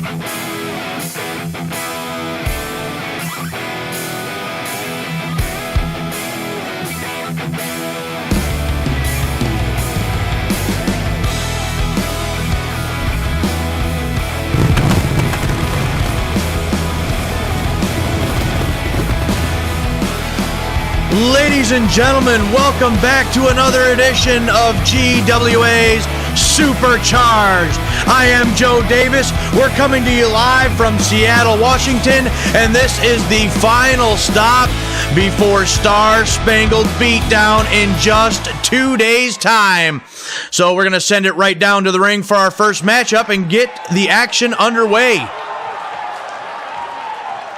Ladies and gentlemen, welcome back to another edition of GWA's Supercharged. I am Joe Davis. We're coming to you live from Seattle, Washington, and this is the final stop before Star Spangled Beat Down in just 2 days' time. So we're going to send it right down to the ring for our first matchup and get the action underway.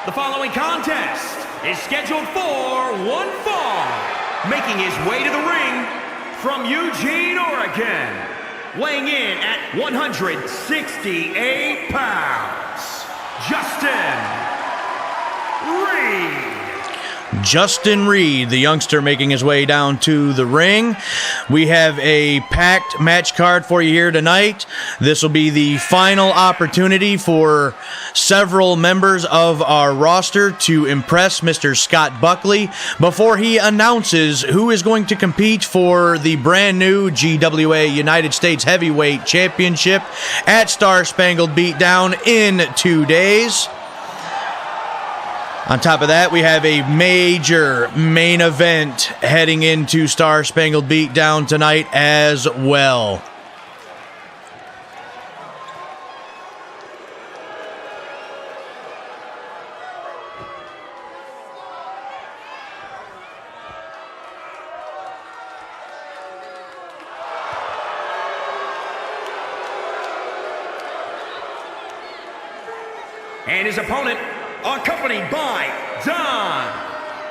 The following contest is scheduled for one fall, making his way to the ring from Eugene, Oregon, weighing in at 168 pounds, Justin Reed. Justin Reed, the youngster, making his way down to the ring. We have a packed match card for you here tonight. This will be the final opportunity for several members of our roster to impress Mr. Scott Buckley before he announces who is going to compete for the brand new GWA United States Heavyweight Championship at Star Spangled Beat Down in 2 days. On top of that, we have a major main event heading into Star Spangled Beat Down tonight as well. And his opponent, accompanied by Don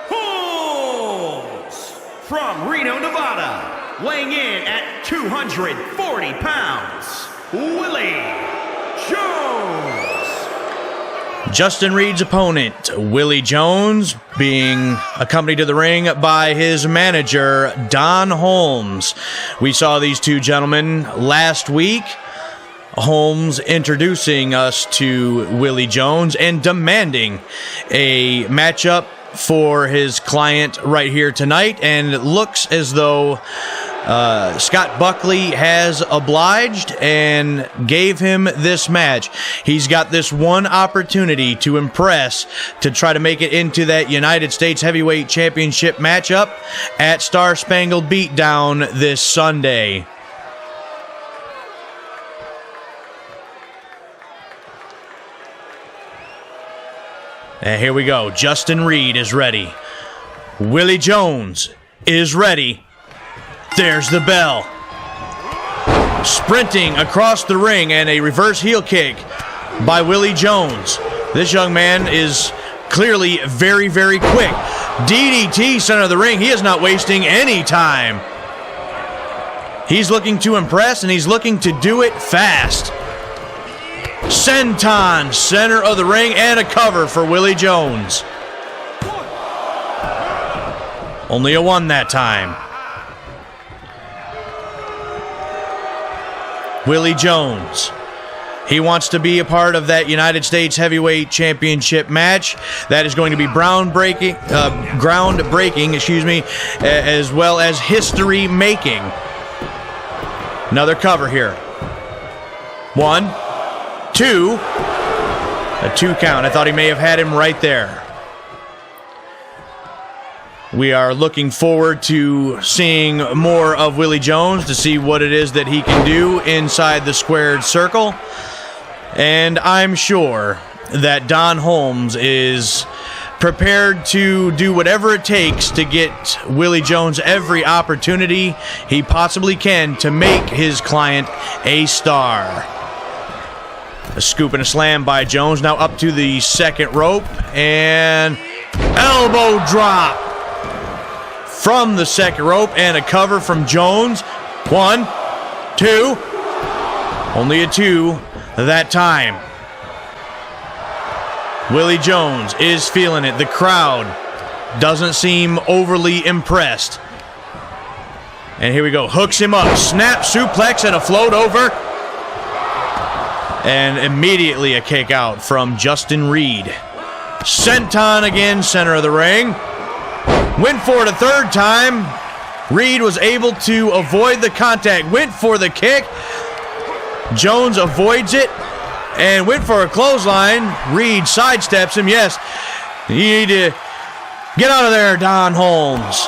Holmes from Reno, Nevada, weighing in at 240 pounds, Willy Jones. Justin Reed's opponent, Willy Jones, being accompanied to the ring by his manager, Don Holmes. We saw these two gentlemen last week. Holmes introducing us to Willy Jones and demanding a matchup for his client right here tonight, and it looks as though Scott Buckley has obliged and gave him this match. He's got this one opportunity to impress, to try to make it into that United States Heavyweight Championship matchup at Star Spangled Beat Down this Sunday. And here we go. Justin Reed is ready. Willy Jones is ready. There's the bell. Sprinting across the ring and a reverse heel kick by Willy Jones. This young man is clearly very, very quick. DDT center of the ring. He is not wasting any time. He's looking to impress, and he's looking to do it fast. Senton, center of the ring, and a cover for Willy Jones. Only a one that time. Willy Jones. He wants to be a part of that United States Heavyweight Championship match. That is going to be groundbreaking, as well as history-making. Another cover here. 1, 2. A 2 count. I thought he may have had him right there. We are looking forward to seeing more of Willy Jones, to see what it is that he can do inside the squared circle. And I'm sure that Don Holmes is prepared to do whatever it takes to get Willy Jones every opportunity he possibly can to make his client a star. A scoop and a slam by Jones, now up to the second rope, and elbow drop from the second rope, and a cover from Jones. 1, 2, only a 2 that time. Willy Jones is feeling it. The crowd doesn't seem overly impressed. And here we go. Hooks him up. Snap, suplex, and a float over. And immediately a kick out from Justin Reed. Senton again, center of the ring. Went for it a third time. Reed was able to avoid the contact. Went for the kick. Jones avoids it and went for a clothesline. Reed sidesteps him. Yes, you need to get out of there, Don Holmes.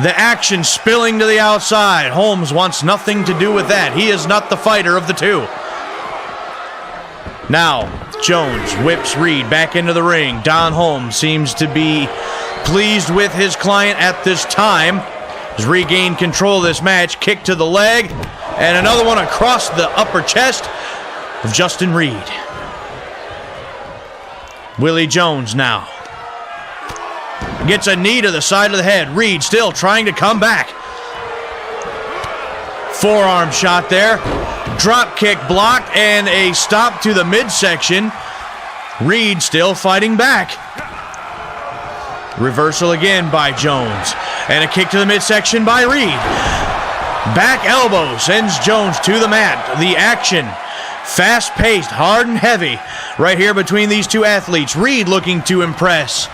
The action spilling to the outside. Holmes wants nothing to do with that. He is not the fighter of the two. Now, Jones whips Reed back into the ring. Don Holmes seems to be pleased with his client at this time. Has regained control of this match. Kick to the leg. And another one across the upper chest of Justin Reed. Willy Jones now. Gets a knee to the side of the head. Reed still trying to come back. Forearm shot there. Drop kick blocked and a stop to the midsection. Reed still fighting back. Reversal again by Jones. And a kick to the midsection by Reed. Back elbow sends Jones to the mat. The action, fast-paced, hard and heavy, right here between these two athletes. Reed looking to impress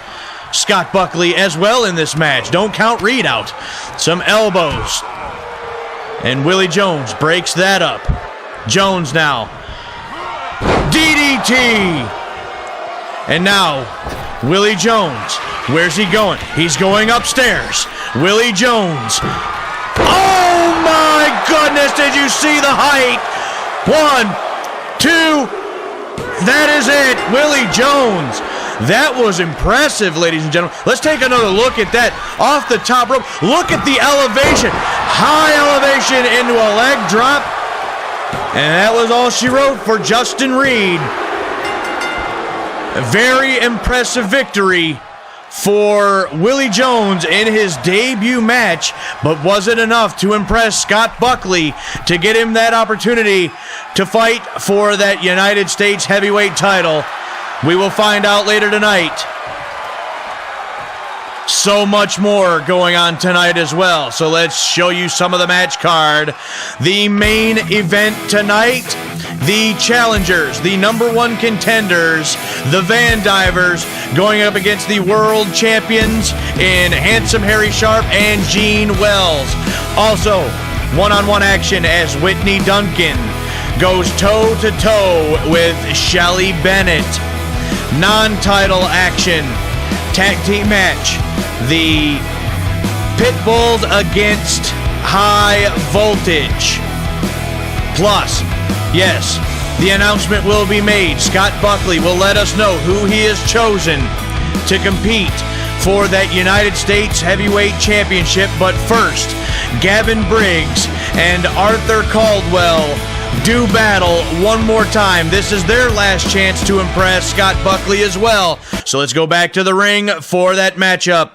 Scott Buckley as well in this match. Don't count Reed out. Some elbows. And Willy Jones breaks that up. Jones now. DDT! And now, Willy Jones. Where's he going? He's going upstairs. Willy Jones. Oh my goodness, did you see the height? 1, 2, that is it. Willy Jones. That was impressive, ladies and gentlemen. Let's take another look at that off the top rope. Look at the elevation. High elevation into a leg drop. And that was all she wrote for Justin Reed. A very impressive victory for Willy Jones in his debut match, but was it enough to impress Scott Buckley to get him that opportunity to fight for that United States heavyweight title? We will find out later tonight. So much more going on tonight as well. So let's show you some of the match card. The main event tonight, the challengers, the #1 contenders, the Vandivers, going up against the world champions in Handsome Harry Sharpe and Jean Wells. Also, one-on-one action as Whitney Duncan goes toe-to-toe with Shelly Bennett. Non-title action, tag team match, the Pitbulls against High Voltage. Plus, yes, the announcement will be made. Scott Buckley will let us know who he has chosen to compete for that United States Heavyweight Championship. But first, Gavin Briggs and Arthur Caldwell do battle one more time. This is their last chance to impress Scott Buckley as well. So let's go back to the ring for that matchup.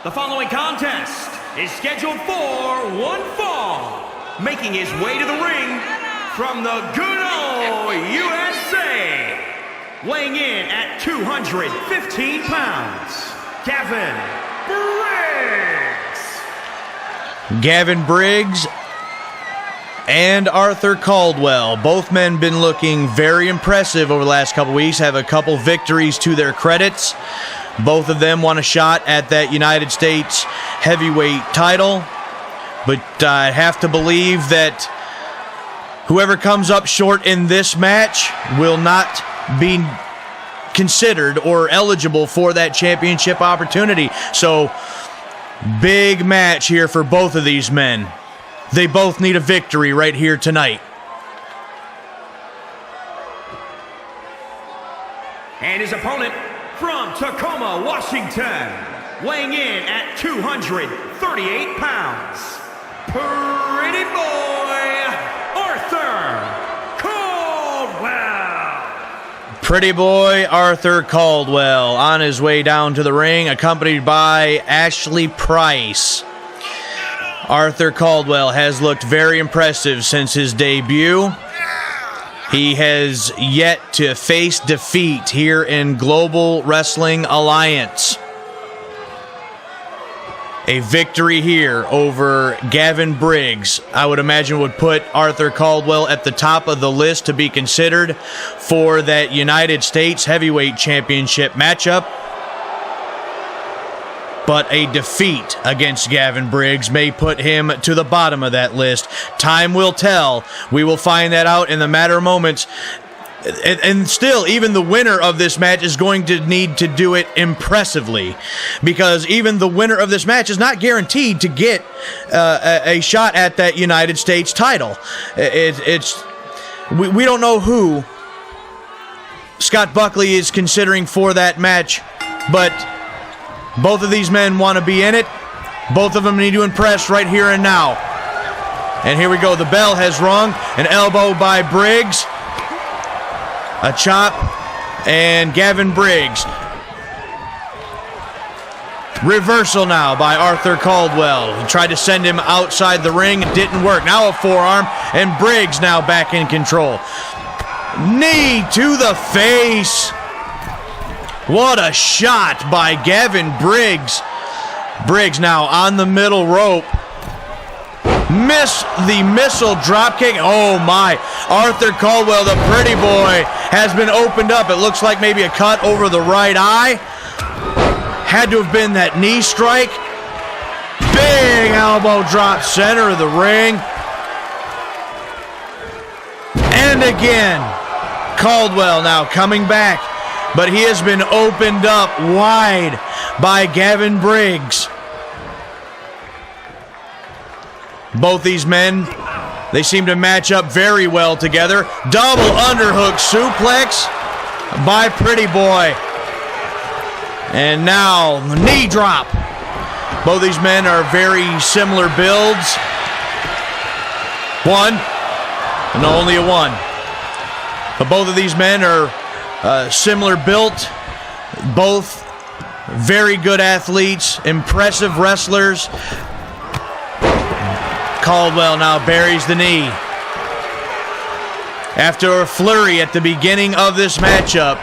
The following contest is scheduled for one fall. Making his way to the ring from the good old USA, weighing in at 215 pounds, Gavin Briggs. Gavin Briggs and Arthur Caldwell. Both men been looking very impressive over the last couple weeks, have a couple victories to their credits. Both of them want a shot at that United States heavyweight title, but I have to believe that whoever comes up short in this match will not be considered or eligible for that championship opportunity. So, big match here for both of these men. They both need a victory right here tonight. And his opponent from Tacoma, Washington, weighing in at 238 pounds, Pretty Boy Arthur Caldwell. Pretty Boy Arthur Caldwell on his way down to the ring, accompanied by Ashley Price. Arthur Caldwell has looked very impressive since his debut. He has yet to face defeat here in Global Wrestling Alliance. A victory here over Gavin Briggs, I would imagine, would put Arthur Caldwell at the top of the list to be considered for that United States Heavyweight Championship matchup. But a defeat against Gavin Briggs may put him to the bottom of that list. Time will tell. We will find that out in the matter of moments. And still, even the winner of this match is going to need to do it impressively, because even the winner of this match is not guaranteed to get a shot at that United States title. We don't know who Scott Buckley is considering for that match, but both of these men want to be in it. Both of them need to impress right here and now. And here we go. The bell has rung. An elbow by Briggs. A chop, and Gavin Briggs. Reversal now by Arthur Caldwell. He tried to send him outside the ring. It didn't work. Now a forearm, and Briggs now back in control. Knee to the face. What a shot by Gavin Briggs. Briggs now on the middle rope. Miss the missile dropkick. Oh my. Arthur Caldwell, the pretty boy, has been opened up. It looks like maybe a cut over the right eye. Had to have been that knee strike. Big elbow drop, center of the ring. And again, Caldwell now coming back, but he has been opened up wide by Gavin Briggs. Both these men, they seem to match up very well together. Double underhook suplex by Pretty Boy. And now, knee drop. Both these men are very similar builds. One, and only a one. But both of these men are similar built. Both very good athletes, impressive wrestlers. Caldwell now buries the knee. After a flurry at the beginning of this matchup,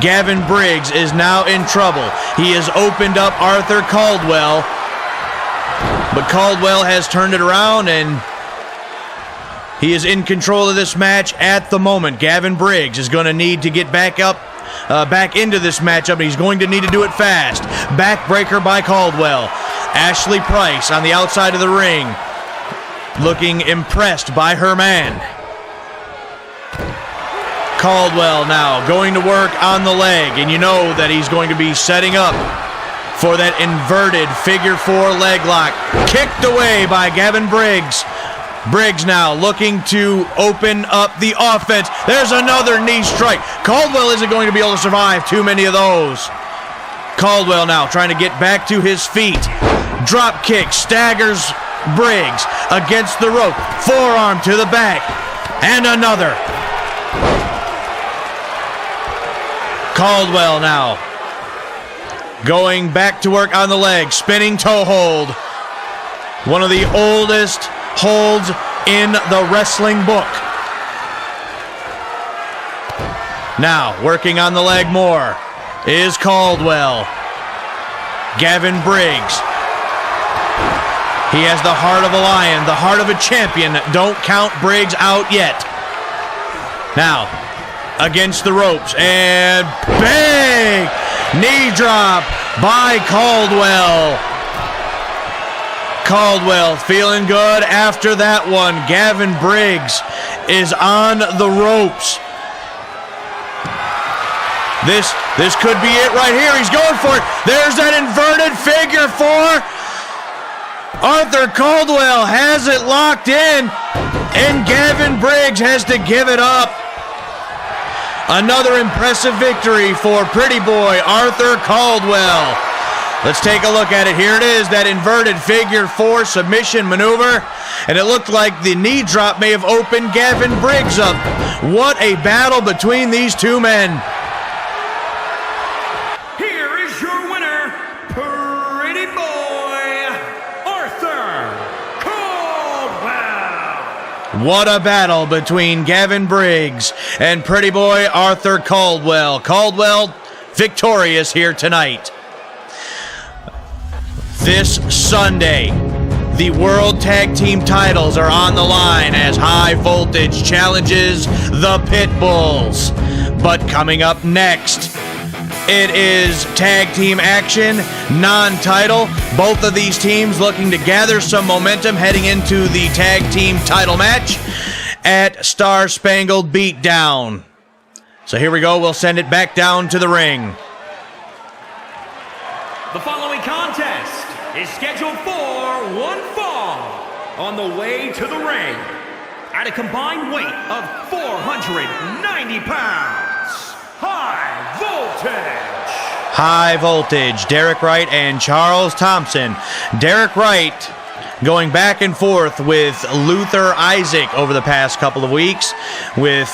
Gavin Briggs is now in trouble. He has opened up Arthur Caldwell, but Caldwell has turned it around and he is in control of this match at the moment. Gavin Briggs is going to need to get back into this matchup, and he's going to need to do it fast. Backbreaker by Caldwell. Ashley Price on the outside of the ring, looking impressed by her man. Caldwell now going to work on the leg, and you know that he's going to be setting up for that inverted figure four leg lock. Kicked away by Gavin Briggs. Briggs now looking to open up the offense. There's another knee strike. Caldwell isn't going to be able to survive too many of those. Caldwell now trying to get back to his feet. Drop kick, staggers Briggs against the rope. Forearm to the back. And another. Caldwell now going back to work on the leg. Spinning toe hold. One of the oldest holds in the wrestling book. Now working on the leg more is Caldwell. Gavin Briggs. He has the heart of a lion, the heart of a champion. Don't count Briggs out yet. Now, against the ropes, and big knee drop by Caldwell. Caldwell feeling good after that one. Gavin Briggs is on the ropes. This could be it right here. He's going for it. There's that inverted figure four. Arthur Caldwell has it locked in, and Gavin Briggs has to give it up. Another impressive victory for Pretty Boy Arthur Caldwell. Let's take a look at it. Here it is, that inverted figure four submission maneuver, and it looked like the knee drop may have opened Gavin Briggs up. What a battle between these two men. Here is your winner, Pretty Boy Arthur Caldwell. What a battle between Gavin Briggs and pretty boy Arthur Caldwell. Caldwell victorious here tonight. This Sunday, the World Tag Team titles are on the line as High Voltage challenges the Pitbulls. But coming up next, it is tag team action, non-title. Both of these teams looking to gather some momentum heading into the tag team title match at Star Spangled Beat Down. So here we go. We'll send it back down to the ring. The following contest is scheduled for one fall. On the way to the ring, at a combined weight of 490 pounds, High Voltage. High Voltage, Derek Wright and Charles Thompson. Derek Wright going back and forth with Luther Isaac over the past couple of weeks, with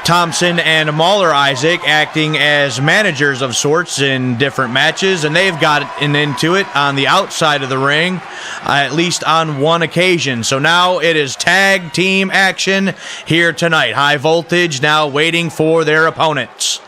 Thompson and Mauler Isaac acting as managers of sorts in different matches, and they've gotten into it on the outside of the ring, at least on one occasion. So now it is tag team action here tonight. High Voltage now waiting for their opponents.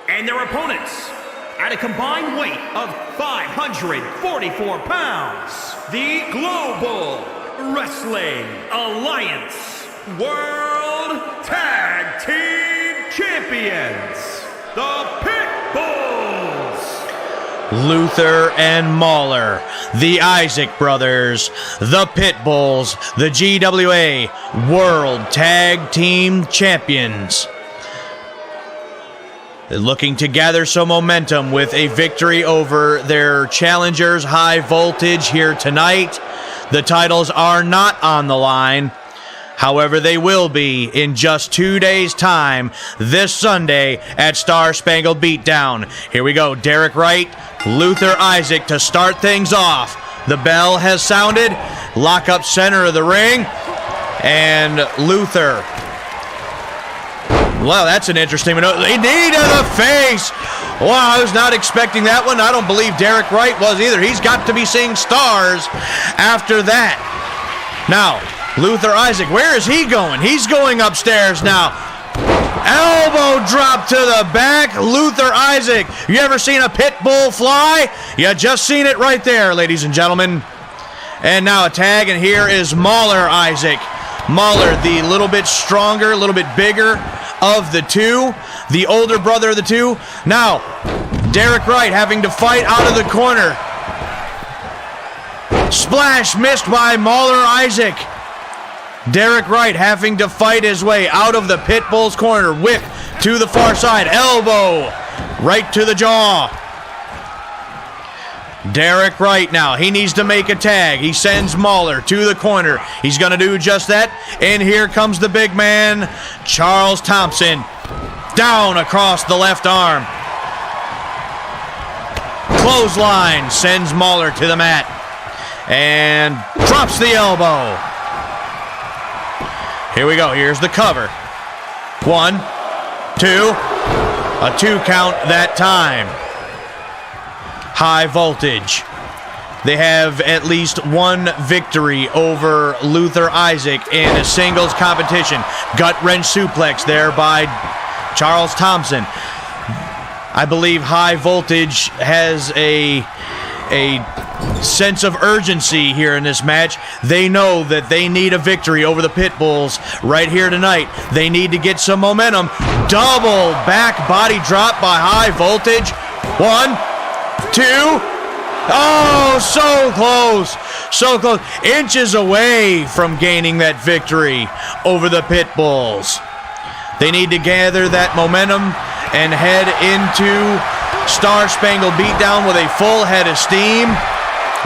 And their opponents, at a combined weight of 544 pounds, the Global Wrestling Alliance World Tag Team Champions, the Pitbulls. Luther and Mauler, the Isaac brothers, the Pitbulls, the GWA World Tag Team Champions. Looking to gather some momentum with a victory over their challengers, High Voltage, here tonight. The titles are not on the line. However, they will be in just 2 days' time this Sunday at Star Spangled Beat Down. Here we go. Derek Wright, Luther Isaac to start things off. The bell has sounded. Lock up center of the ring. And Luther. Well, that's an interesting one. Knee to the face. Wow, I was not expecting that one. I don't believe Derek Wright was either. He's got to be seeing stars after that. Now, Luther Isaac, where is he going? He's going upstairs now. Elbow drop to the back. Luther Isaac. You ever seen a pit bull fly? You just seen it right there, ladies and gentlemen. And now a tag, and here is Mauler Isaac. Mauler, the little bit stronger, a little bit bigger of the two, the older brother of the two. Now, Derek Wright having to fight out of the corner. Splash missed by Mauler Isaac. Derek Wright having to fight his way out of the Pitbull's corner. Whip to the far side. Elbow right to the jaw. Derek Wright now, he needs to make a tag. He sends Mauler to the corner. He's going to do just that. And here comes the big man, Charles Thompson. Down across the left arm. Clothesline sends Mauler to the mat. And drops the elbow. Here we go. Here's the cover. 1, 2. A 2 count that time. High Voltage. They have at least one victory over Luther Isaac in a singles competition. Gut wrench suplex there by Charles Thompson. I believe High Voltage has a sense of urgency here in this match. They know that they need a victory over the Pitbulls right here tonight. They need to get some momentum. Double back body drop by High Voltage. 1, 2. Oh, so close. So close. Inches away from gaining that victory over the Pitbulls. They need to gather that momentum and head into Star Spangled Beatdown with a full head of steam.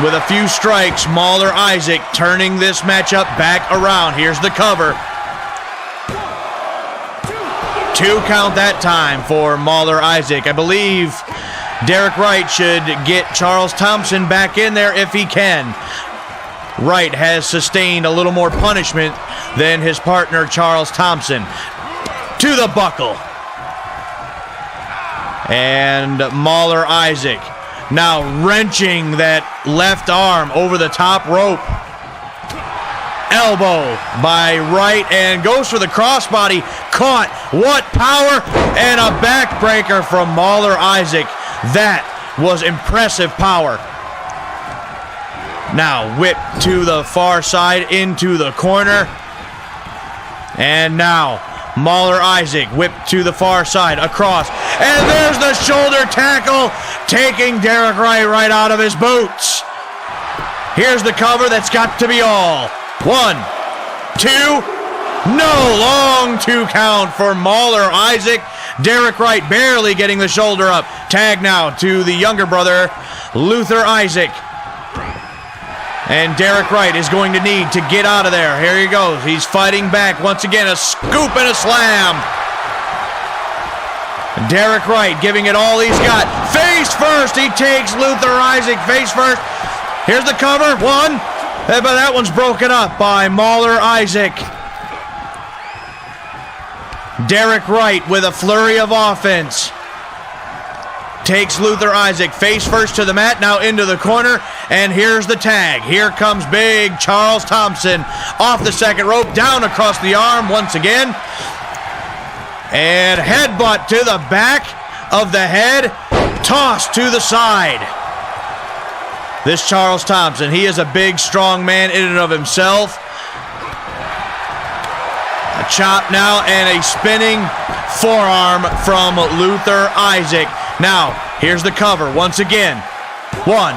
With a few strikes, Mauler Isaac turning this matchup back around. Here's the cover. 2 count that time for Mauler Isaac. I believe Derek Wright should get Charles Thompson back in there if he can. Wright has sustained a little more punishment than his partner Charles Thompson. To the buckle. And Mauler Isaac now wrenching that left arm over the top rope. Elbow by Wright and goes for the crossbody. Caught. What power! And a backbreaker from Mauler Isaac. That was impressive power. Now whip to the far side into the corner. And now Mauler Isaac whipped to the far side across. And there's the shoulder tackle, taking Derek Wright right out of his boots. Here's the cover that's got to be all. 1, 2, no, long 2 count for Mauler Isaac. Derek Wright barely getting the shoulder up. Tag now to the younger brother, Luther Isaac. And Derek Wright is going to need to get out of there. Here he goes. He's fighting back. Once again, a scoop and a slam. Derek Wright giving it all he's got. Face first. He takes Luther Isaac face first. Here's the cover. 1. But that one's broken up by Mauler Isaac. Derek Wright with a flurry of offense. Takes Luther Isaac face first to the mat, now into the corner, and here's the tag. Here comes big Charles Thompson off the second rope, down across the arm once again. And headbutt to the back of the head, tossed to the side. This Charles Thompson, he is a big, strong man in and of himself. A chop now and a spinning forearm from Luther Isaac. Now, here's the cover once again. 1,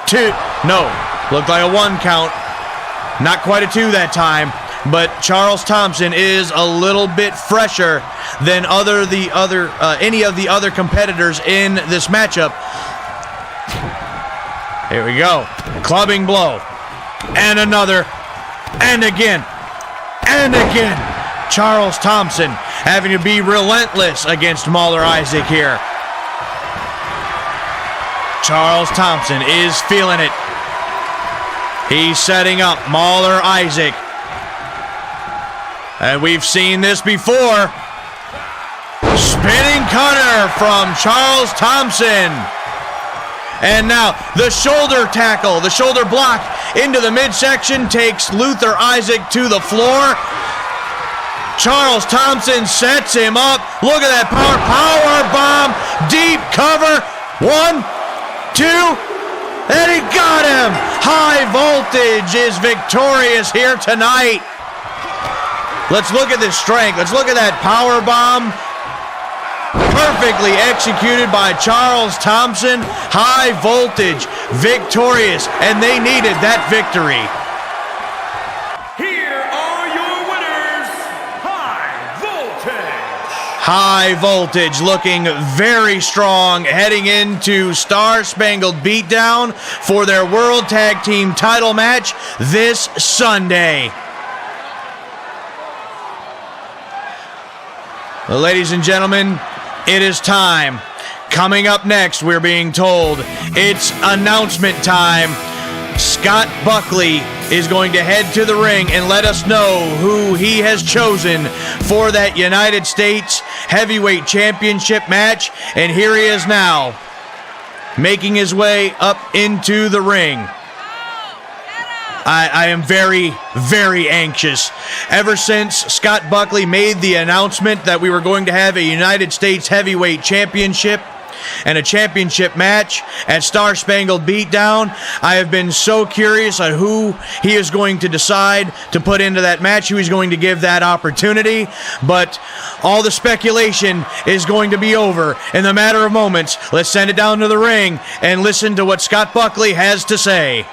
2, no, looked like a 1 count. Not quite a 2 that time, but Charles Thompson is a little bit fresher than any of the other competitors in this matchup. Here we go. Clubbing blow. And another. And again. And again. Charles Thompson having to be relentless against Mauler Isaac here. Charles Thompson is feeling it. He's setting up Mauler Isaac. And we've seen this before. Spinning cutter from Charles Thompson. And now the shoulder tackle, the shoulder block into the midsection takes Luther Isaac to the floor. Charles Thompson sets him up. Look at that power bomb, deep cover. 1, 2, and he got him. High Voltage is victorious here tonight. Let's look at this strength. Let's look at that power bomb. Perfectly executed by Charles Thompson. High Voltage victorious, and they needed that victory. Here are your winners, High Voltage. High Voltage looking very strong heading into Star Spangled Beat Down for their World Tag Team title match this Sunday. Well, ladies and gentlemen, it is time. Coming up next, we're being told it's announcement time. Scott Buckley is going to head to the ring and let us know who he has chosen for that United States Heavyweight Championship match. And here he is now, making his way up into the ring. I am very, very anxious. Ever since Scott Buckley made the announcement that we were going to have a United States Heavyweight Championship and a championship match at Star Spangled Beatdown, I have been so curious on who he is going to decide to put into that match, who he's going to give that opportunity. But all the speculation is going to be over in the matter of moments. Let's send it down to the ring and listen to what Scott Buckley has to say.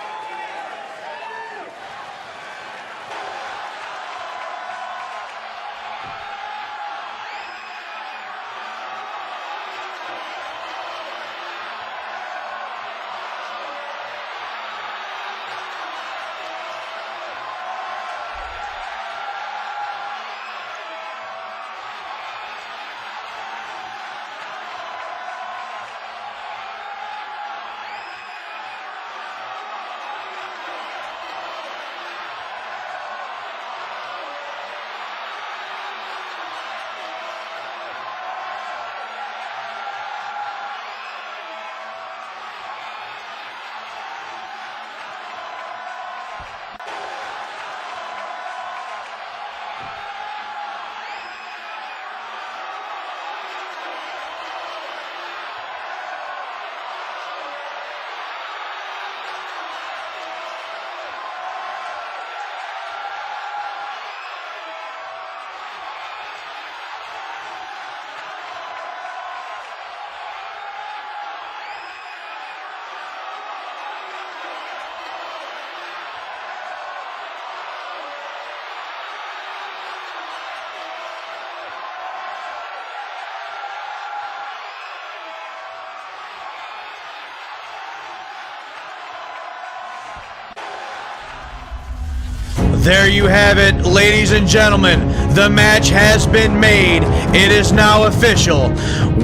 There you have it, ladies and gentlemen. The match has been made. It is now official.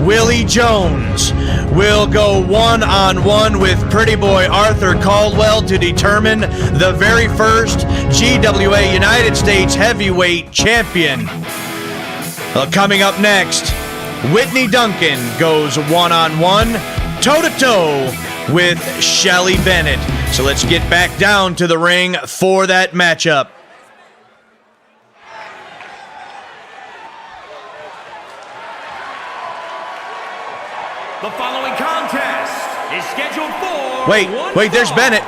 Willy Jones will go one-on-one with pretty boy Arthur Caldwell to determine the very first GWA United States Heavyweight Champion. Coming up next, Whitney Duncan goes one-on-one, toe-to-toe with Shelly Bennett. So let's get back down to the ring for that matchup. The following contest is scheduled for Wait, there's Bennett.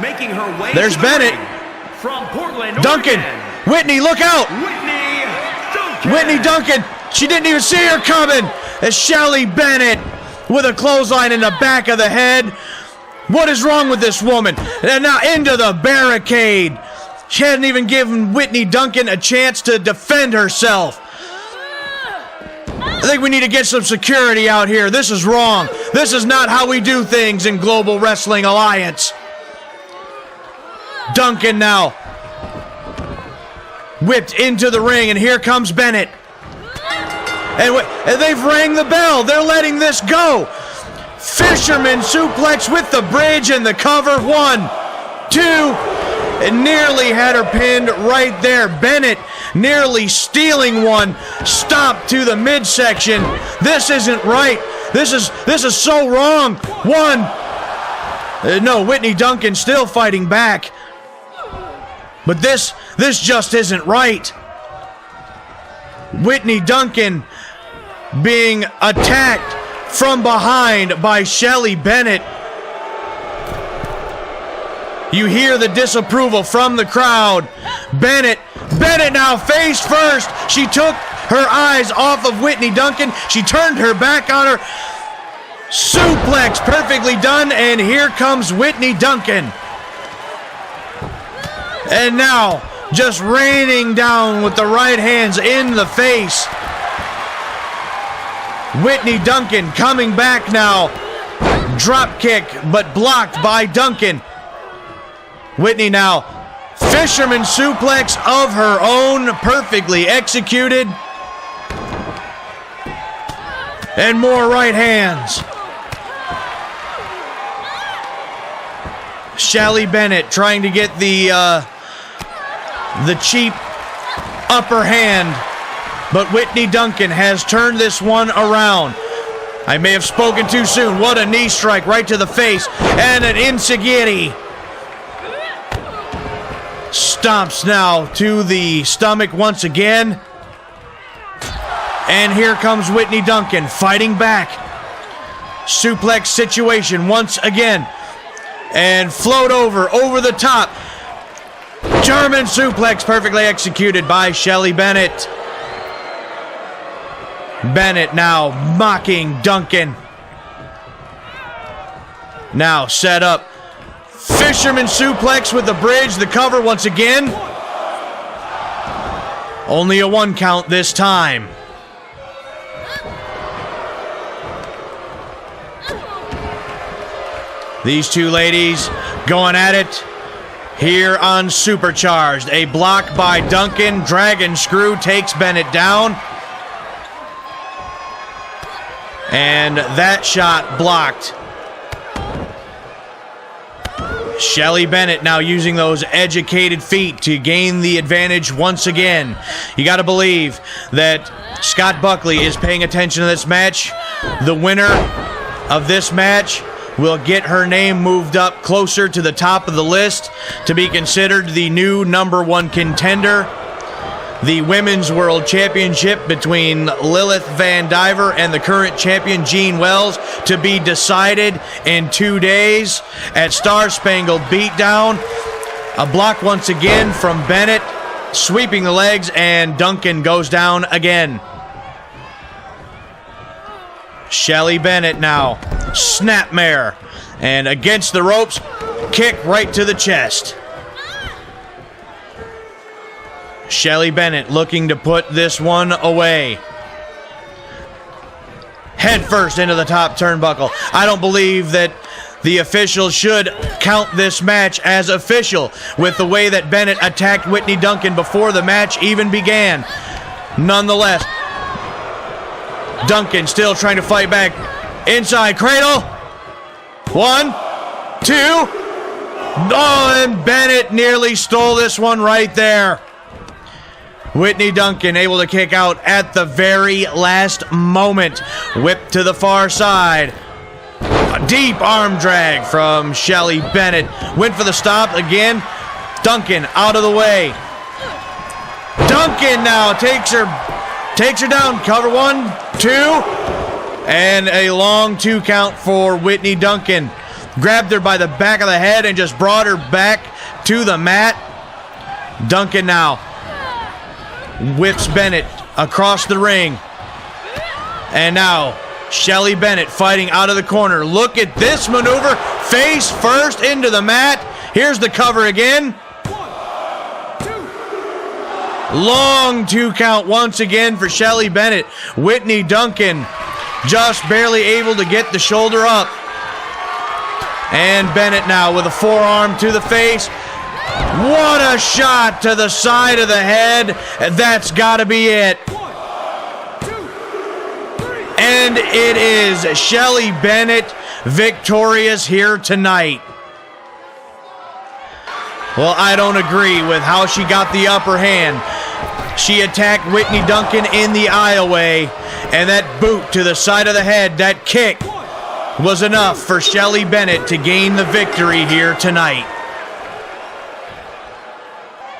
Making her way There's to Bennett. the ring from Portland, Duncan. Oregon, Whitney, look out. Whitney Duncan. Whitney Duncan. She didn't even see her coming. As Shelly Bennett with a clothesline in the back of the head. What is wrong with this woman? And now into the barricade. She hadn't even given Whitney Duncan a chance to defend herself. I think we need to get some security out here. This is wrong. This is not how we do things in Global Wrestling Alliance. Duncan now whipped into the ring, and here comes Bennett. And they've rang the bell. They're letting this go. Fisherman suplex with the bridge and the cover. 1, 2, and nearly had her pinned right there. Bennett nearly stealing one. Stop to the midsection. This isn't right. This is so wrong. 1. No, Whitney Duncan still fighting back. But this just isn't right. Whitney Duncan being attacked from behind by Shelly Bennett. You hear the disapproval from the crowd. Bennett now face first. She took her eyes off of Whitney Duncan. She turned her back on her. Suplex perfectly done, and here comes Whitney Duncan. And now just raining down with the right hands in the face. Whitney Duncan coming back now. Drop kick, but blocked by Duncan. Whitney now. Fisherman suplex of her own, perfectly executed. And more right hands. Shelly Bennett trying to get the cheap upper hand. But Whitney Duncan has turned this one around. I may have spoken too soon. What a knee strike right to the face. And an enziguri. Stomps now to the stomach once again. And here comes Whitney Duncan fighting back. Suplex situation once again. And float over the top. German suplex perfectly executed by Shelly Bennett. Bennett now mocking Duncan. Now set up. Fisherman suplex with the bridge, the cover once again. Only a 1 count this time. These two ladies going at it here on Supercharged. A block by Duncan. Dragon screw takes Bennett down. And that shot blocked. Shelly Bennett now using those educated feet to gain the advantage once again. You got to believe that Scott Buckley is paying attention to this match. The winner of this match will get her name moved up closer to the top of the list to be considered the new #1 contender. The Women's World Championship between Lilith Vandivers and the current champion Jean Wells to be decided in 2 days at Star Spangled Beat Down. A block once again from Bennett, sweeping the legs, and Duncan goes down again. Shelly Bennett now, snapmare, and against the ropes, kick right to the chest. Shelly Bennett looking to put this one away. Head first into the top turnbuckle. I don't believe that The officials should count this match as official with the way that Bennett attacked Whitney Duncan before the match even began. Nonetheless, Duncan still trying to fight back. Inside cradle. 1, 2. Oh, and Bennett nearly stole this one right there. Whitney Duncan able to kick out at the very last moment. Whip to the far side. A deep arm drag from Shelly Bennett. Went for the stop again. Duncan out of the way. Duncan now takes her down. Cover 1, 2. And a long 2 count for Whitney Duncan. Grabbed her by the back of the head and just brought her back to the mat. Duncan now whips Bennett across the ring. And now Shelly Bennett fighting out of the corner. Look at this maneuver. Face first into the mat. Here's the cover again. Long 2 count once again for Shelly Bennett. Whitney Duncan just barely able to get the shoulder up. And Bennett now with a forearm to the face. What a shot to the side of the head. That's got to be it. And it is Shelly Bennett victorious here tonight. Well, I don't agree with how she got the upper hand. She attacked Whitney Duncan in the aisleway, and that boot to the side of the head, that kick, was enough for Shelly Bennett to gain the victory here tonight.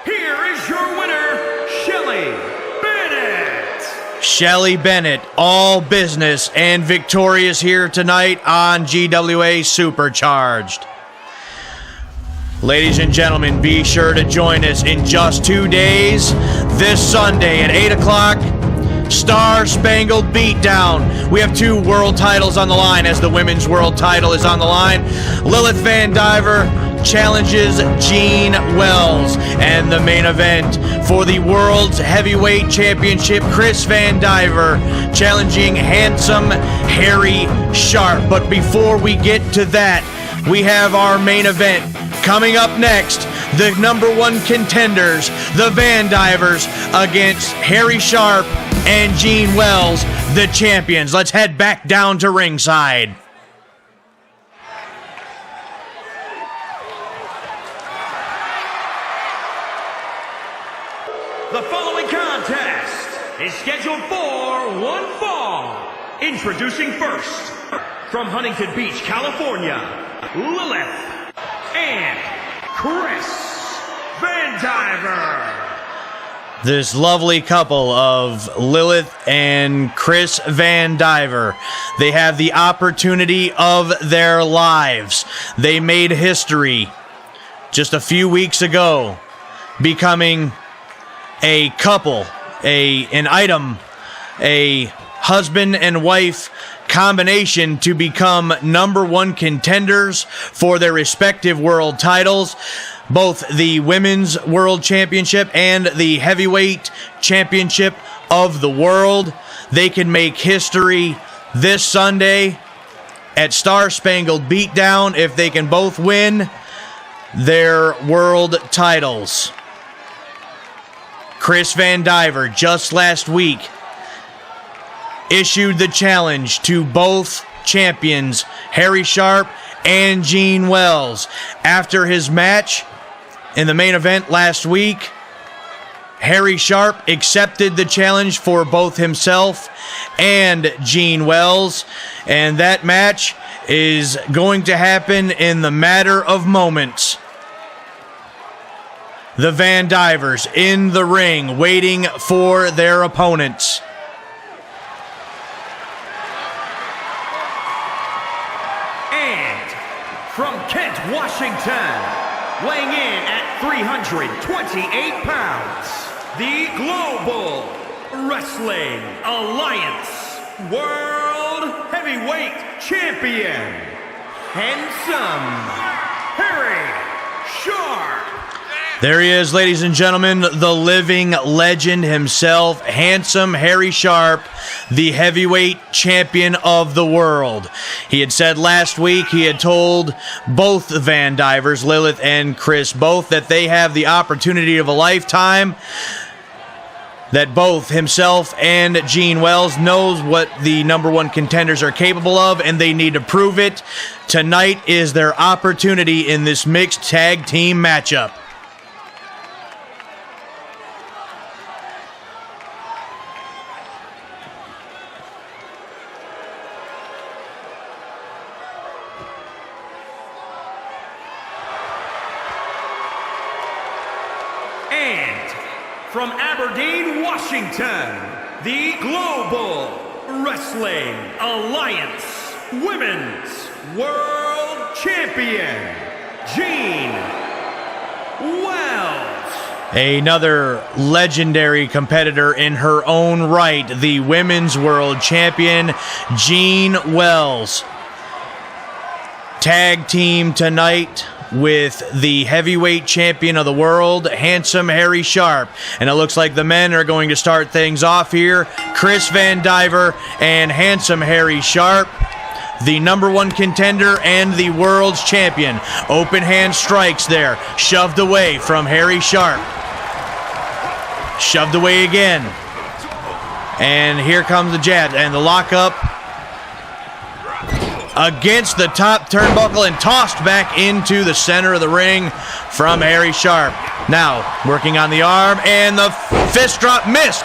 Here is your winner, Shelly Bennett. Shelly Bennett, all business and victorious here tonight on GWA Supercharged. Ladies and gentlemen, be sure to join us in just 2 days. This Sunday at 8 o'clock, Star Spangled Beat Down. We have 2 world titles on the line as the women's world title is on the line. Lilith Vandiver challenges Jean Wells. And the main event for the World's Heavyweight Championship, Chris Vandiver challenging handsome Harry Sharpe. But before we get to that, we have our main event coming up next. The #1 contenders, the Vandivers, against Harry Sharpe and Jean Wells, the champions. Let's head back down to ringside. The following contest is scheduled for 1 fall. Introducing first, from Huntington Beach, California, Lilith and Chris Vandiver. This lovely couple of Lilith and Chris Vandiver, they have the opportunity of their lives. They made history just a few weeks ago, becoming a couple, an item, a husband and wife combination to become #1 contenders for their respective world titles, both the Women's World Championship and the Heavyweight Championship of the world. They can make history this Sunday at Star Spangled Beat Down if they can both win their world titles. Chris Vandiver just last week issued the challenge to both champions, Harry Sharpe and Jean Wells. After his match in the main event last week, Harry Sharpe accepted the challenge for both himself and Jean Wells, and that match is going to happen in the matter of moments. The Vandivers in the ring waiting for their opponents. From Kent, Washington, weighing in at 328 pounds, the Global Wrestling Alliance World Heavyweight Champion, handsome Harry Sharpe. There he is, ladies and gentlemen, the living legend himself, handsome Harry Sharpe, the heavyweight champion of the world. He had said last week, he had told both Vandivers, Lilith and Chris, both that they have the opportunity of a lifetime, that both himself and Jean Wells knows what the #1 contenders are capable of, and they need to prove it. Tonight is their opportunity in this mixed tag team matchup. And from Aberdeen, Washington, the Global Wrestling Alliance Women's World Champion, Jean Wells. Another legendary competitor in her own right, the Women's World Champion, Jean Wells. Tag team tonight with the heavyweight champion of the world, handsome Harry Sharpe. And it looks like the men are going to start things off here. Chris Vandiver and handsome Harry Sharpe, the #1 contender and the world's champion. Open hand strikes there, shoved away from Harry Sharpe. Shoved away again. And here comes the jab and the lockup against the top turnbuckle and tossed back into the center of the ring from Harry Sharpe. Now, working on the arm, and the fist drop missed.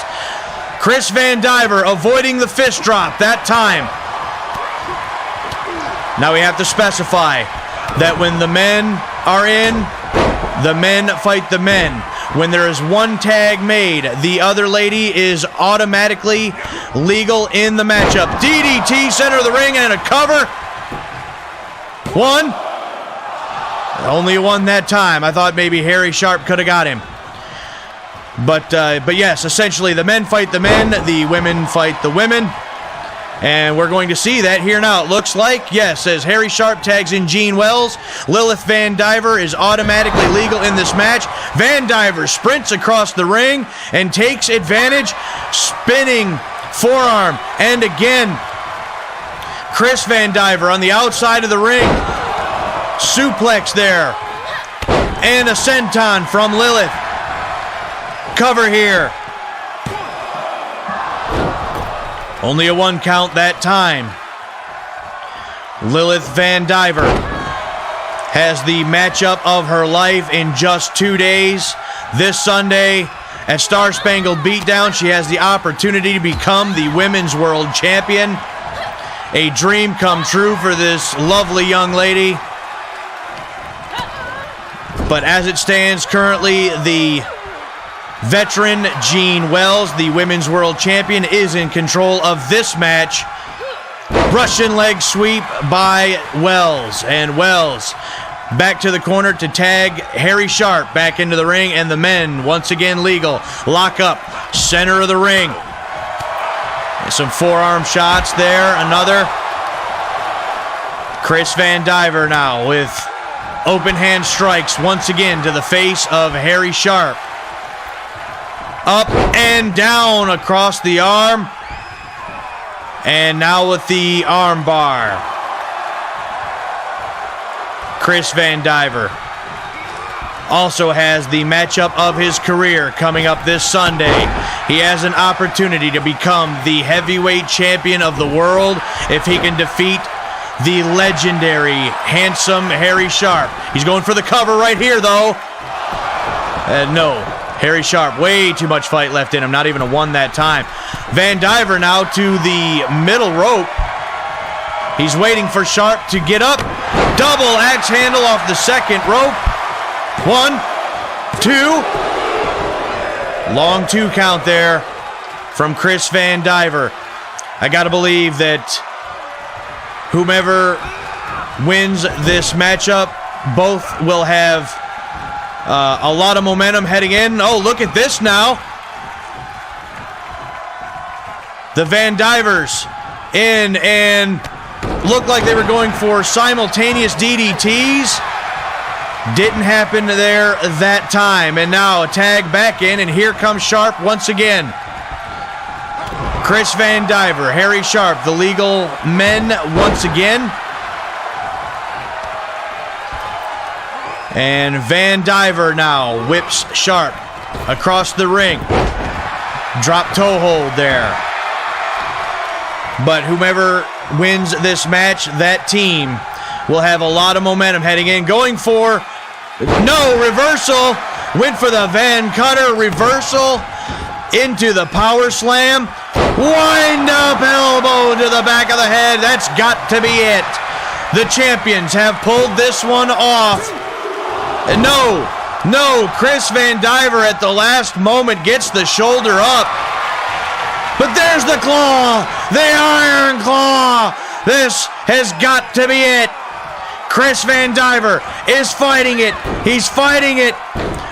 Chris Vandiver avoiding the fist drop that time. Now we have to specify that when the men are in, the men fight the men. When there is one tag made, the other lady is automatically legal in the matchup. DDT, center of the ring, and a cover. One. Only one that time. I thought maybe Harry Sharpe could have got him. But yes, essentially the men fight the men, the women fight the women. And we're going to see that here now. It looks like, yes, as Harry Sharpe tags in Jean Wells, Lilith Vandiver is automatically legal in this match. Vandiver sprints across the ring and takes advantage, spinning forearm. And again, Chris Vandiver on the outside of the ring. Suplex there. And a senton from Lilith. Cover here. Only a 1 count that time. Lilith Vandiver has the matchup of her life in just 2 days. This Sunday at Star Spangled Beat Down, she has the opportunity to become the Women's World Champion. A dream come true for this lovely young lady. But as it stands currently, the veteran Jean Wells, the Women's World Champion, is in control of this match. Russian leg sweep by Wells. And Wells back to the corner to tag Harry Sharpe back into the ring. And the men, once again legal. Lock up, center of the ring. And some forearm shots there. Another. Chris Vandiver now with open hand strikes once again to the face of Harry Sharpe. Up and down across the arm. And now with the arm bar. Chris Vandiver also has the matchup of his career coming up this Sunday. He has an opportunity to become the heavyweight champion of the world if he can defeat the legendary, handsome Harry Sharpe. He's going for the cover right here, though. No. Harry Sharpe, way too much fight left in him. Not even a 1 that time. Vandiver now to the middle rope. He's waiting for Sharpe to get up. Double axe handle off the second rope. 1, 2. Long 2 count there from Chris Vandiver. I gotta believe that whomever wins this matchup, both will have a lot of momentum heading in. Oh, look at this now. The Vandivers in and looked like they were going for simultaneous DDTs. Didn't happen there that time. And now a tag back in, and here comes Sharpe once again. Chris Vandiver, Harry Sharpe, the legal men once again. And Vandiver now whips Sharpe across the ring. Drop toe hold there. But whomever wins this match, that team will have a lot of momentum heading in. Going for, no, reversal. Went for the Van Cutter reversal into the power slam. Wind up elbow to the back of the head. That's got to be it. The champions have pulled this one off. And no, Chris Vandiver at the last moment gets the shoulder up. But there's the claw, the iron claw. This has got to be it. Chris Vandiver is fighting it. He's fighting it.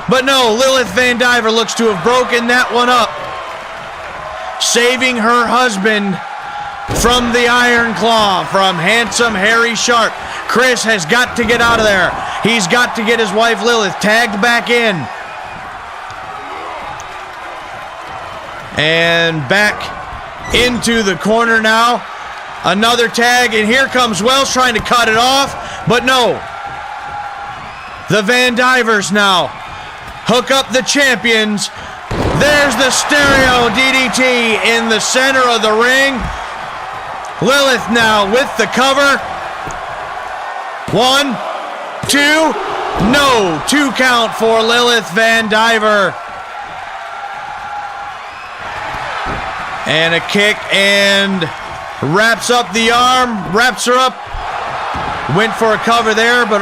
But no, Lilith Vandiver looks to have broken that one up. Saving her husband from the iron claw from handsome Harry Sharpe. Chris has got to get out of there. He's got to get his wife Lilith tagged back in. And back into the corner now. Another tag, and here comes Wells trying to cut it off, but no. The Vandivers now hook up the champions. There's the stereo DDT in the center of the ring. Lilith now with the cover. 1, 2, no. 2 count for Lilith Vandiver. And a kick, and wraps up the arm, wraps her up. Went for a cover there, but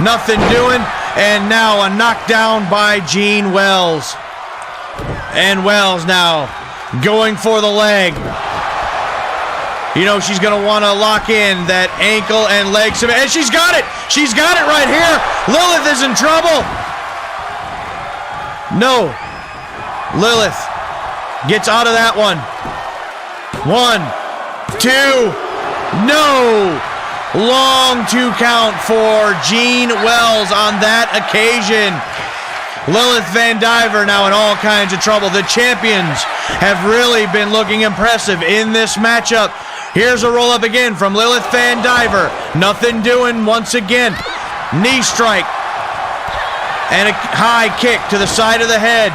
nothing doing. And now a knockdown by Jean Wells. And Wells now going for the leg. You know she's going to want to lock in that ankle and leg. And she's got it. She's got it right here. Lilith is in trouble. No. Lilith gets out of that one. 1, 2, no. Long 2 count for Jean Wells on that occasion. Lilith Vandiver now in all kinds of trouble. The champions have really been looking impressive in this matchup. Here's a roll up again from Lilith Vandiver. Nothing doing once again. Knee strike. And a high kick to the side of the head.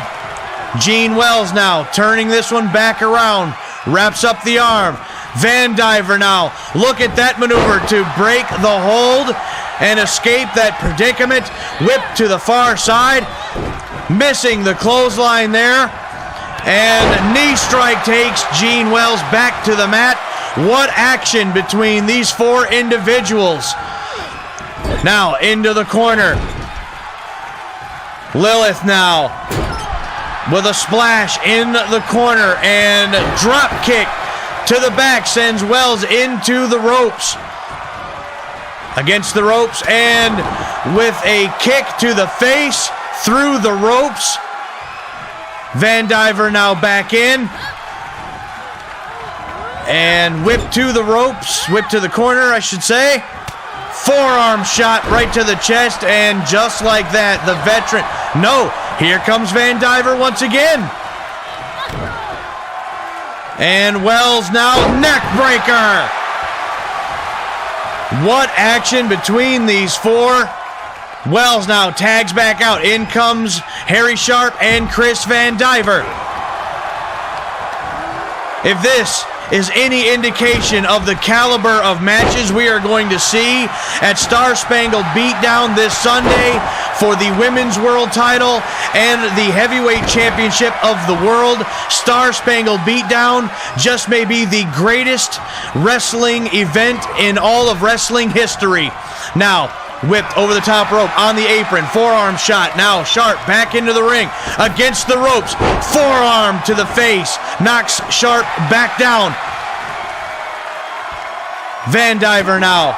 Jean Wells now turning this one back around. Wraps up the arm. Vandiver now. Look at that maneuver to break the hold and escape that predicament. Whip to the far side. Missing the clothesline there. And knee strike takes Jean Wells back to the mat. What action between these 4 individuals. Now into the corner. Lilith now with a splash in the corner, and drop kick to the back sends Wells into the ropes. Against the ropes, and with a kick to the face through the ropes. Vandiver now back in. And whip to the ropes, whip to the corner, I should say. Forearm shot right to the chest, and just like that, the veteran. No, here comes Vandiver once again. And Wells now, neck breaker. What action between these 4. Wells now tags back out. In comes Harry Sharpe and Chris Vandiver. If this is any indication of the caliber of matches we are going to see at Star Spangled Beat Down this Sunday for the Women's World Title and the Heavyweight Championship of the World, Star Spangled Beat Down just may be the greatest wrestling event in all of wrestling history. Now, whipped over the top rope on the apron, forearm shot. Now Sharpe back into the ring against the ropes, forearm to the face, knocks Sharpe back down. Vandiver now.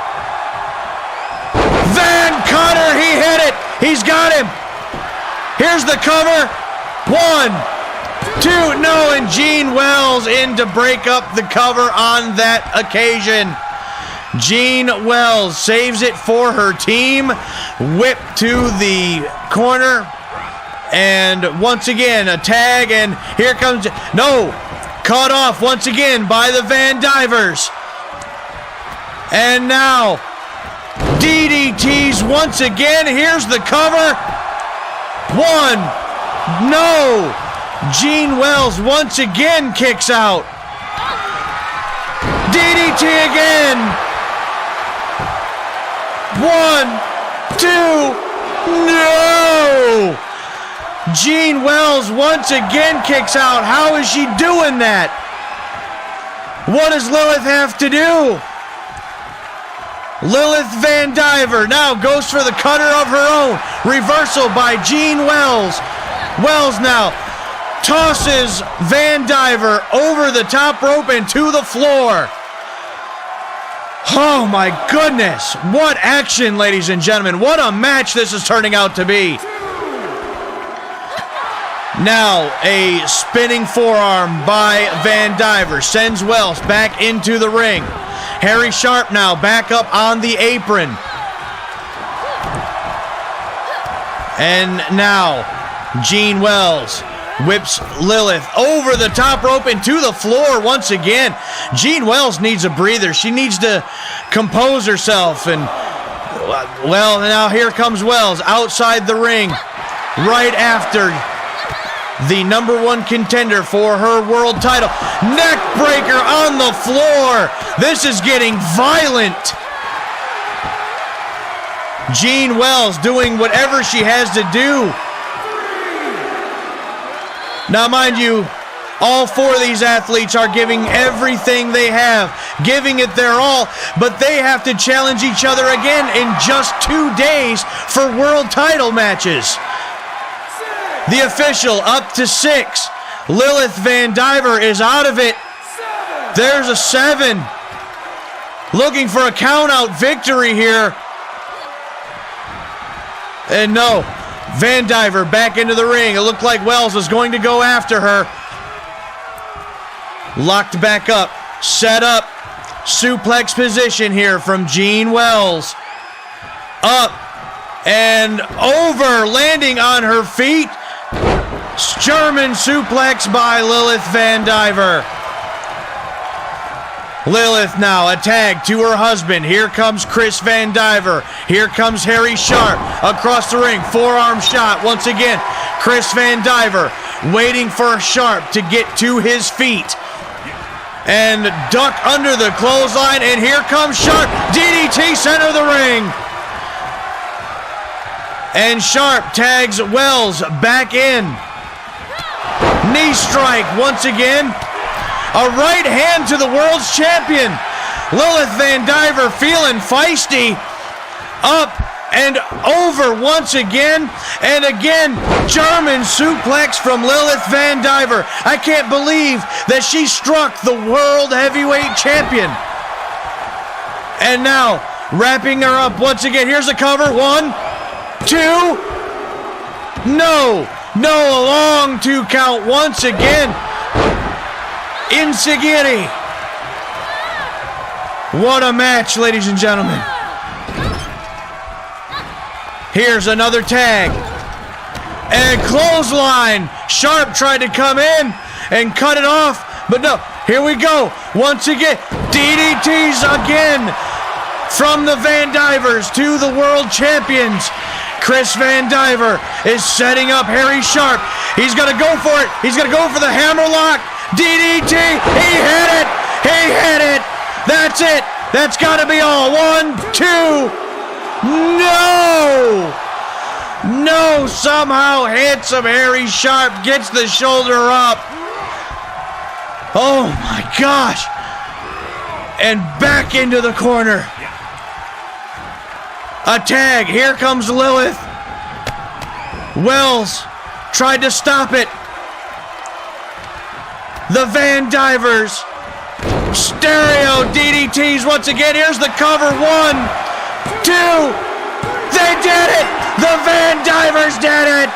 Van Cutter, he hit it. He's got him. Here's the cover. 1, 2, no, and Jean Wells in to break up the cover on that occasion. Jean Wells saves it for her team. Whip to the corner. And once again, a tag, and here comes... No! Caught off once again by the Vandivers. And now, DDTs once again. Here's the cover. One. No! Jean Wells once again kicks out. DDT again. 1, 2, no! Jean Wells once again kicks out. How is she doing that? What does Lilith have to do? Lilith Vandiver now goes for the cutter of her own. Reversal by Jean Wells. Wells now tosses Vandiver over the top rope and to the floor. Oh my goodness. What action, ladies and gentlemen. What a match this is turning out to be. Now, a spinning forearm by Vandivers sends Wells back into the ring. Harry Sharpe now back up on the apron. And now, Jean Wells whips Lilith over the top rope and to the floor once again. Jean Wells needs a breather. She needs to compose herself. And, well, now here comes Wells outside the ring right after the #1 contender for her world title. Neck breaker on the floor. This is getting violent. Jean Wells doing whatever she has to do. Now, mind you, all 4 of these athletes are giving everything they have, giving it their all, but they have to challenge each other again in just 2 days for world title matches. The official up to 6. Lilith Vandiver is out of it. There's a 7. Looking for a count-out victory here. And no, Vandiver back into the ring. It looked like Wells was going to go after her. Locked back up. Set up. Suplex position here from Jean Wells. Up and over, landing on her feet. German suplex by Lilith Vandiver. Lilith now a tag to her husband. Here comes Chris Vandiver. Here comes Harry Sharpe across the ring. Forearm shot once again. Chris Vandiver waiting for Sharpe to get to his feet. And duck under the clothesline. And here comes Sharpe. DDT center of the ring. And Sharpe tags Wells back in. Knee strike once again. A right hand to the world's champion. Lilith Vandiver feeling feisty. Up and over once again. And again, German suplex from Lilith Vandiver. I can't believe that she struck the world heavyweight champion. And now, wrapping her up once again. Here's the cover. 1, 2. No. No, a long 2 count once again. Insigiri. What a match, ladies and gentlemen. Here's another tag. And clothesline. Sharpe tried to come in and cut it off, but no. Here we go. Once again, DDTs again from the Vandivers to the world champions. Chris Vandiver is setting up Harry Sharpe. He's going to go for it. He's going to go for the hammerlock. DDT. He hit it. He hit it. That's it. That's got to be all. 1, 2. No. No. Somehow handsome Harry Sharpe gets the shoulder up. Oh my gosh. And back into the corner. A tag. Here comes Lilith. Wells tried to stop it. The Vandivers. Stereo DDTs once again. Here's the cover. 1, 2. They did it. The Vandivers did it.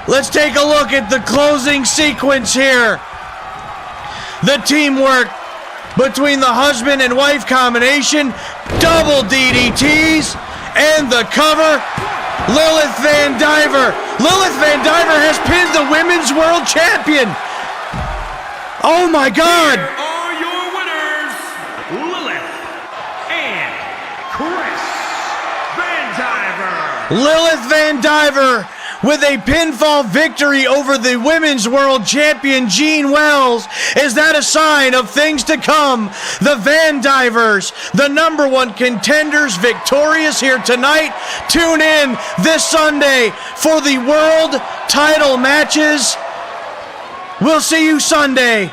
Let's take a look at the closing sequence here. The teamwork between the husband and wife combination, double DDTs, and the cover. Lilith Vandiver. Lilith Vandiver has pinned the Women's World Champion. Oh my God. Here are your winners, Lilith and Chris Vandiver. Lilith Vandiver with a pinfall victory over the Women's World Champion Jean Wells. Is that a sign of things to come? The Vandivers, the #1 contenders, victorious here tonight. Tune in this Sunday for the world title matches. We'll see you Sunday